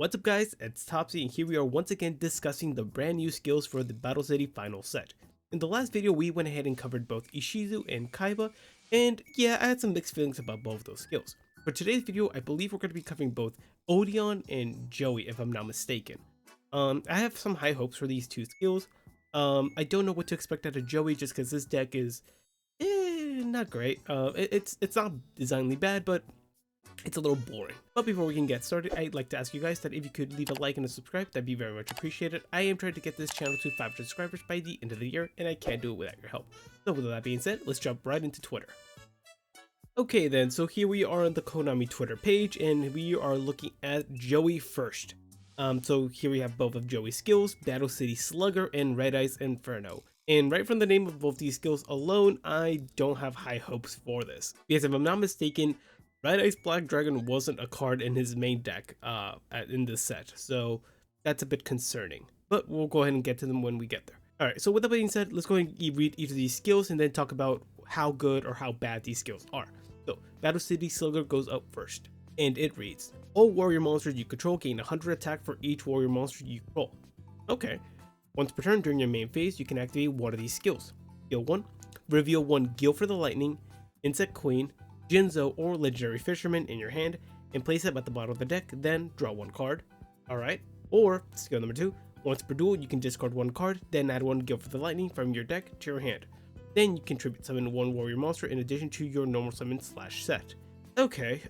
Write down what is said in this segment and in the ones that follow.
What's up guys, it's Topsy and here we are once again discussing the brand new skills for the Battle City final set. In the last video we went ahead and covered both Ishizu and Kaiba, and yeah, I had some mixed feelings about both of those skills. For today's video I believe we're going to be covering both Odion and Joey if I'm not mistaken. I have some high hopes for these two skills. I don't know what to expect out of Joey just because this deck is not great. It's not designedly bad, but it's a little boring. But before we can get started, I'd like to ask you guys that if you could leave a like and a subscribe, that'd be very much appreciated. I am trying to get this channel to 500 subscribers by the end of the year, and I can't do it without your help. So with that being said, let's jump right into Twitter. Okay then, so here we are on the Konami Twitter page, and we are looking at Joey first. So here we have both of Joey's skills, Battle City Slugger and Red Ice Inferno. And right from the name of both these skills alone, I don't have high hopes for this. Because if I'm not mistaken, Red Ice Black Dragon wasn't a card in his main deck in this set, so that's a bit concerning. But we'll go ahead and get to them when we get there. Alright, so with that being said, let's go ahead and read each of these skills and then talk about how good or how bad these skills are. So, Battle City Slugger goes up first, and it reads, all warrior monsters you control gain 100 attack for each warrior monster you control. Okay, once per turn during your main phase, you can activate one of these skills. Skill 1, reveal one Gil for the Lightning, Insect Queen, Jinzo, or Legendary Fisherman in your hand and place it at the bottom of the deck, then draw one card. Alright. Or, skill number 2, once per duel you can discard one card, then add one Gil for the Lightning from your deck to your hand. Then you can tribute summon one warrior monster in addition to your normal summon / set. Okay,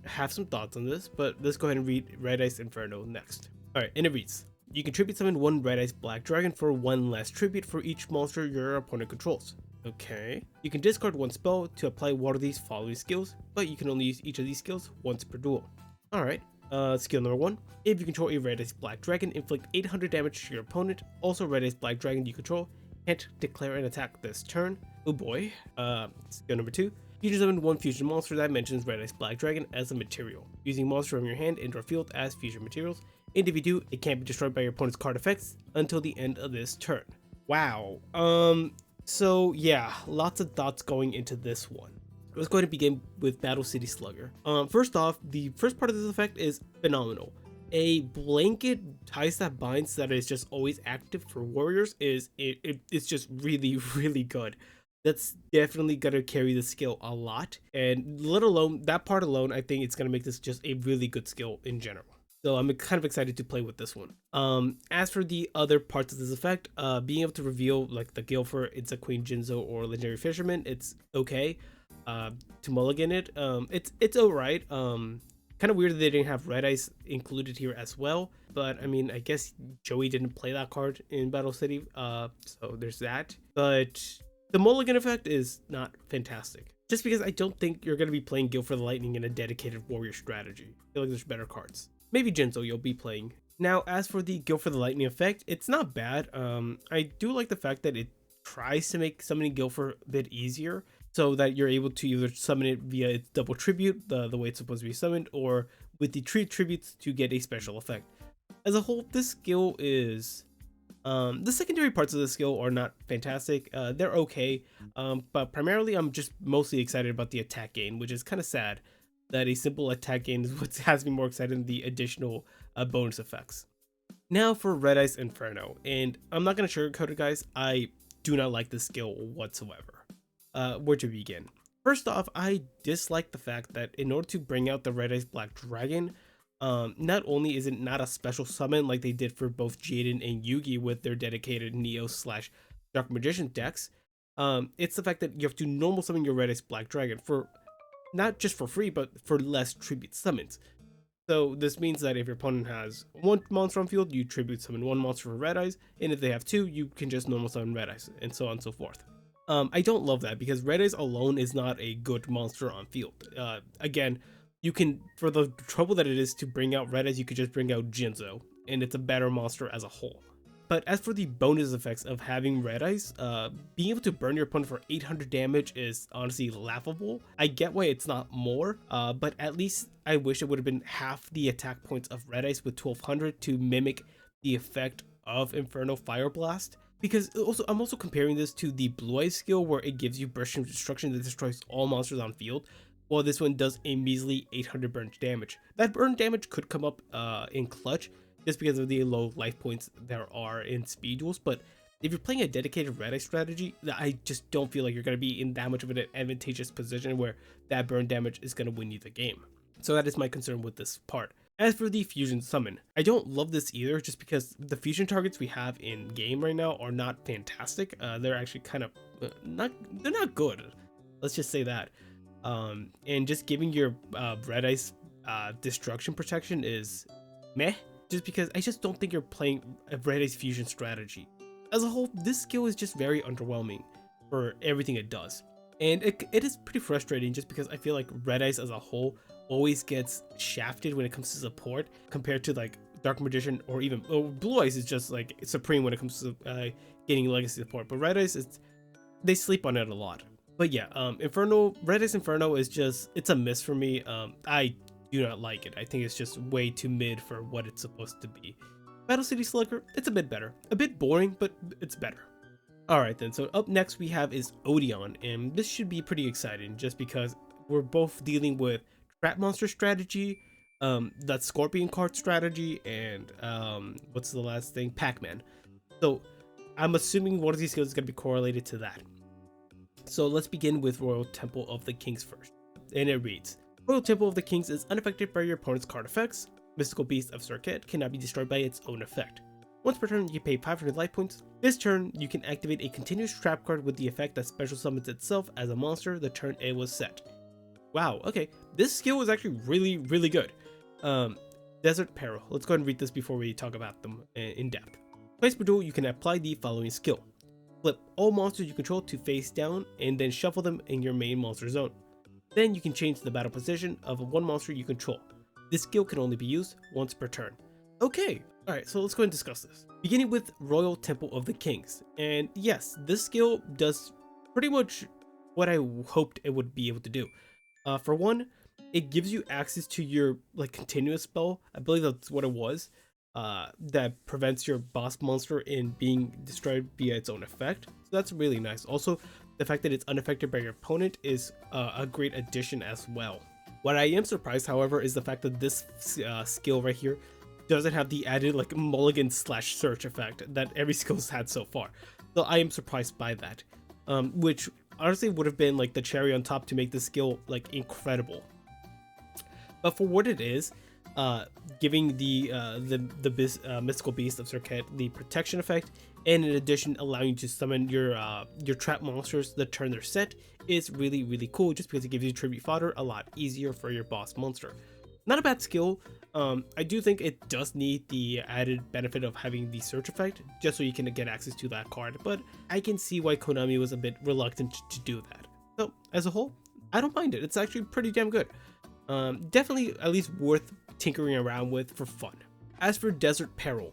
have some thoughts on this, but let's go ahead and read Red Ice Inferno next. Alright, and it reads, you can tribute summon one Red Ice Black Dragon for one less tribute for each monster your opponent controls. Okay. You can discard one spell to apply one of these following skills, but you can only use each of these skills once per duel. Alright, skill number 1. If you control a Red Ice Black Dragon, inflict 800 damage to your opponent. Also, Red Ice Black Dragon you control can't declare an attack this turn. Oh boy. Skill number 2. You summon one fusion monster that mentions Red Ice Black Dragon as a material, using monster from your hand and your field as fusion materials, and if you do, it can't be destroyed by your opponent's card effects until the end of this turn. Wow. So yeah, lots of thoughts going into this one. Let's go ahead and begin with Battle City Slugger. First off, the first part of this effect is phenomenal. A blanket ties that binds that is just always active for warriors it's just really good. That's definitely gonna carry the skill a lot, and let alone that part alone, I think it's gonna make this just a really good skill in general. So I'm kind of excited to play with this one. As for the other parts of this effect, being able to reveal like the Gil for Insect Queen, Jinzo, or Legendary Fisherman, it's okay. To mulligan it, it's alright. Kind of weird that they didn't have Red Ice included here as well, but I mean, I guess Joey didn't play that card in Battle City, so there's that. But the mulligan effect is not fantastic, just because I don't think you're going to be playing Gil for the Lightning in a dedicated warrior strategy. I feel like there's better cards. Maybe Jinzo you'll be playing. Now, as for the Gil for the Lightning effect, it's not bad. I do like the fact that it tries to make summoning Gil for a bit easier, so that you're able to either summon it via its double tribute, the way it's supposed to be summoned, or with the 3 tributes to get a special effect. As a whole, this skill is... the secondary parts of the skill are not fantastic. They're okay, but primarily I'm just mostly excited about the attack gain, which is kind of sad that a simple attack gain is what has me more excited than the additional bonus effects. Now for Red Ice Inferno, and I'm not going to sugarcoat it guys, I do not like this skill whatsoever. Where to begin? First off, I dislike the fact that in order to bring out the Red Ice Black Dragon, not only is it not a special summon like they did for both Jaden and Yugi with their dedicated Neo / Dark Magician decks, it's the fact that you have to normal summon your Red Ice Black Dragon for not just for free, but for less tribute summons. So this means that if your opponent has one monster on field, you tribute summon one monster for Red Ice, and if they have 2, you can just normal summon Red Ice, and so on and so forth. I don't love that because Red Ice alone is not a good monster on field. Again, you can, for the trouble that it is to bring out Red Ice, you could just bring out Jinzo, and it's a better monster as a whole. But as for the bonus effects of having Red Ice, being able to burn your opponent for 800 damage is honestly laughable. I get why it's not more, but at least I wish it would have been half the attack points of Red Ice with 1200 to mimic the effect of Inferno Fire Blast. Because I'm also comparing this to the Blue Ice skill where it gives you Burst of Destruction that destroys all monsters on field. while this one does a measly 800 burn damage. That burn damage could come up in clutch just because of the low life points there are in speed duels, but if you're playing a dedicated red eye strategy, I just don't feel like you're going to be in that much of an advantageous position where that burn damage is going to win you the game. So that is my concern with this part. As for the fusion summon, I don't love this either just because the fusion targets we have in game right now are not fantastic. They're actually kind of they're not good. Let's just say that. And just giving your red eyes destruction protection is meh, just because I just don't think you're playing a red eyes fusion strategy. As a whole, this skill is just very underwhelming for everything it does. And it is pretty frustrating just because I feel like red eyes as a whole always gets shafted when it comes to support compared to like Dark Magician or even Blue Eyes is just like supreme when it comes to getting legacy support. But red eyes, they sleep on it a lot. But yeah, Red Eyes Inferno is just, it's a miss for me. I do not like it. I think it's just way too mid for what it's supposed to be. Battle City Slugger, it's a bit better. A bit boring, but it's better. Alright then, so up next we have is Odion, and this should be pretty exciting just because we're both dealing with Trap Monster strategy, that Scorpion card strategy, and what's the last thing? Pac-Man. So I'm assuming one of these skills is going to be correlated to that. So let's begin with Royal Temple of the Kings first, and it reads, Royal Temple of the Kings is unaffected by your opponent's card effects. Mystical Beast of Circuit cannot be destroyed by its own effect. Once per turn, you pay 500 life points. This turn, you can activate a continuous trap card with the effect that special summons itself as a monster the turn it was set. Wow, okay, this skill is actually really good. Desert Peril, let's go ahead and read this before we talk about them in depth. Twice per duel, you can apply the following skill. Flip all monsters you control to face down and then shuffle them in your main monster zone. Then you can change the battle position of one monster you control. This skill can only be used once per turn. Okay, alright, so let's go ahead and discuss this. Beginning with Royal Temple of the Kings. And yes, this skill does pretty much what I hoped it would be able to do. For one, it gives you access to your like continuous spell. I believe that's what it was. That prevents your boss monster in being destroyed via its own effect. So that's really nice. Also, the fact that it's unaffected by your opponent is a great addition as well. What I am surprised, however, is the fact that this skill right here doesn't have the added like mulligan / search effect that every skill's had so far. So I am surprised by that, which honestly would have been like the cherry on top to make this skill like incredible. But for what it is, giving the Mystical Beast of Circuit the protection effect, and in addition allowing you to summon your trap monsters the turn they're set is really cool just because it gives you tribute fodder a lot easier for your boss monster. Not a bad skill. I do think it does need the added benefit of having the search effect just so you can get access to that card, but I can see why Konami was a bit reluctant to do that. So as a whole, I don't mind it. It's actually pretty damn good. Definitely at least worth tinkering around with for fun. As for Desert Peril,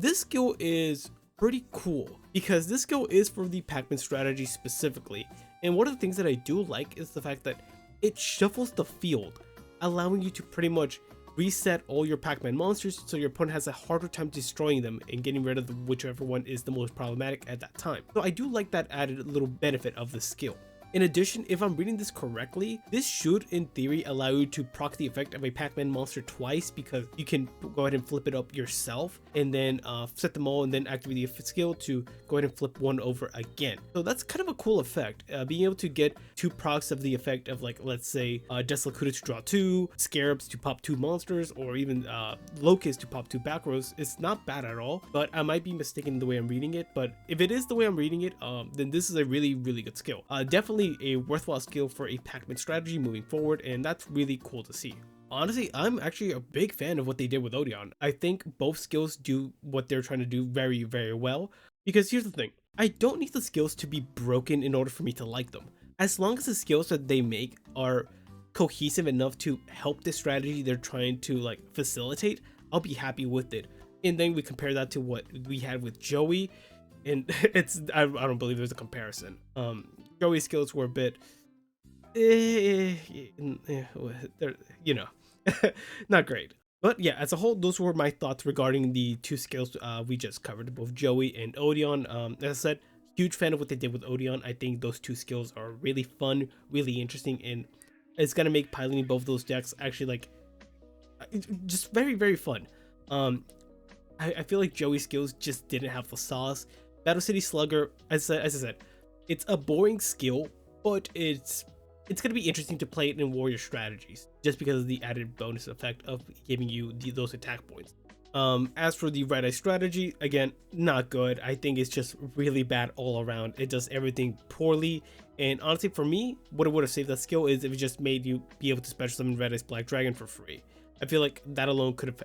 this skill is pretty cool because this skill is for the Pac-Man strategy specifically, and one of the things that I do like is the fact that it shuffles the field, allowing you to pretty much reset all your Pac-Man monsters so your opponent has a harder time destroying them and getting rid of whichever one is the most problematic at that time. So I do like that added little benefit of the skill. In addition, if I'm reading this correctly, this should in theory allow you to proc the effect of a Pac-Man monster twice because you can go ahead and flip it up yourself and then set them all and then activate the skill to go ahead and flip one over again. So that's kind of a cool effect. Being able to get 2 procs of the effect of like, let's say Desolate Cuda to draw 2, Scarabs to pop 2 monsters, or even Locust to pop 2 back rows is not bad at all, but I might be mistaken in the way I'm reading it. But if it is the way I'm reading it, then this is a really good skill. Definitely a worthwhile skill for a Pac-Man strategy moving forward, and that's really cool to see. Honestly, I'm actually a big fan of what they did with Odion. I think both skills do what they're trying to do very well, because here's the thing, I don't need the skills to be broken in order for me to like them. As long as the skills that they make are cohesive enough to help the strategy they're trying to like facilitate, I'll be happy with it. And then we compare that to what we had with Joey, and I don't believe there's a comparison. Joey's skills were a bit, you know, not great. But yeah, as a whole, those were my thoughts regarding the 2 skills we just covered, both Joey and Odion. As I said, huge fan of what they did with Odion. I think those 2 skills are really fun, really interesting, and it's gonna make piloting both of those decks actually like just very, very fun. I feel like Joey's skills just didn't have the sauce. Battle City Slugger, as I said, it's a boring skill, but it's gonna be interesting to play it in warrior strategies just because of the added bonus effect of giving you those attack points. As for the Red Eye strategy, again, not good. I think it's just really bad all around. It does everything poorly, and honestly, for me, what it would have saved that skill is if it just made you be able to special summon Red Eye's Black Dragon for free. I feel like that alone could have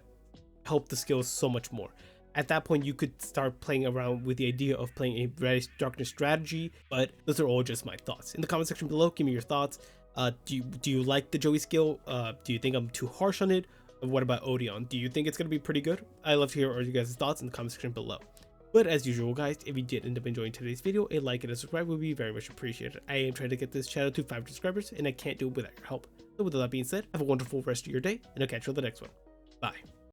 helped the skill so much more. At that point, you could start playing around with the idea of playing a Red Eye's Darkness strategy, but those are all just my thoughts. In the comment section below, give me your thoughts. Do you like the Joey skill? Do you think I'm too harsh on it? What about Odion? Do you think it's going to be pretty good? I'd love to hear all you guys' thoughts in the comment section below. But as usual, guys, if you did end up enjoying today's video, a like and a subscribe would be very much appreciated. I am trying to get this channel to 500 subscribers, and I can't do it without your help. So with that being said, have a wonderful rest of your day, and I'll catch you on the next one. Bye.